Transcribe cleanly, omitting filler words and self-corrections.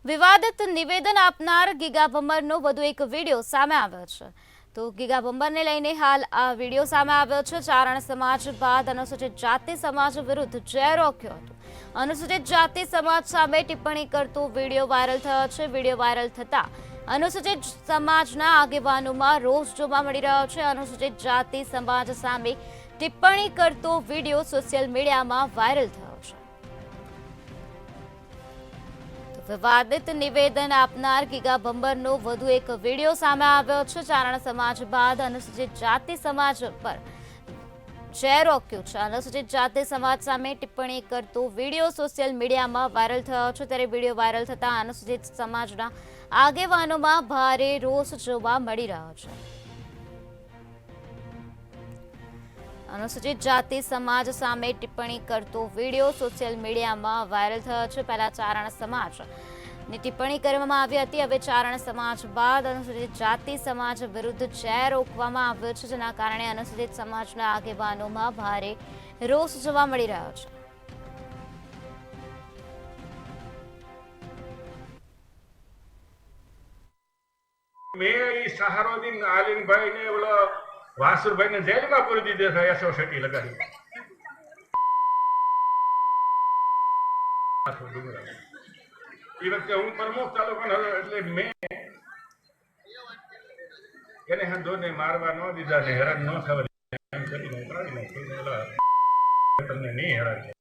વિવાદિત નિવેદન આપનાર ગીગા ભમ્મરનો વધુ એક વિડીયો સામે આવ્યો છે। તો ગીગા ભમ્મરને લઈને હાલ આ વિડીયો સામે આવ્યો છે। ચારણ સમાજ બાદ અનુસૂચિત જાતિ સમાજ વિરુદ્ધ જય રોક્યો હતો। અનુસૂચિત જાતિ સમાજ સામે ટિપ્પણી કરતો વિડીયો વાયરલ થયો છે। વિડીયો વાયરલ થતા અનુસૂચિત સમાજના આગેવાનોમાં રોષ જોવા મળી રહ્યો છે। અનુસૂચિત જાતિ સમાજ સામે ટિપ્પણી કરતો વિડીયો સોશિયલ મીડિયામાં વાયરલ થયો છે। વિવાદિત નિવેદન આપનાર ગીગા ભમ્મરનો વધુ એક વિડીયો સામે આવ્યો છે। ચારણ સમાજ બાદ અનુસૂચિત જાતિ સમાજ પર જય રોક્યું છે। અનુસૂચિત જાતિ સમાજ સામે ટિપ્પણી કરતો વિડીયો સોશિયલ મીડિયામાં વાયરલ થયો છે। ત્યારે વિડીયો વાયરલ થતા અનુસૂચિત સમાજના આગેવાનોમાં ભારે રોષ જોવા મળી રહ્યો છે। અનુસૂચિત જાતિ સમાજ સામે ટિપ્પણી કરતો વિડીયો સોશિયલ મીડિયામાં વાયરલ થયો છે। પહેલા ચારણ સમાજની ટિપ્પણી કરવામાં આવી હતી, હવે ચારણ સમાજ બાદ અનુસૂચિત જાતિ સમાજ વિરુદ્ધ જય રોકવામાં આવ્યો છે, જેના કારણે અનુસૂચિત સમાજના આગેવાનોમાં ભારે રોષ જોવા મળી રહ્યો છે। મેં ઈ સહારોદીન આલીમભાઈ ને ઓલો વાસુરભાઈ ને જેલમાં પૂરી દીધે છે એસોસિટી લગાડી એ વખતે હું પ્રમુખ તાલુકાનો એટલે મેં એને હંધોને મારવા ન દીધા ને હેરાન ન થવા એમ કરીને તમને નહીં હેરાન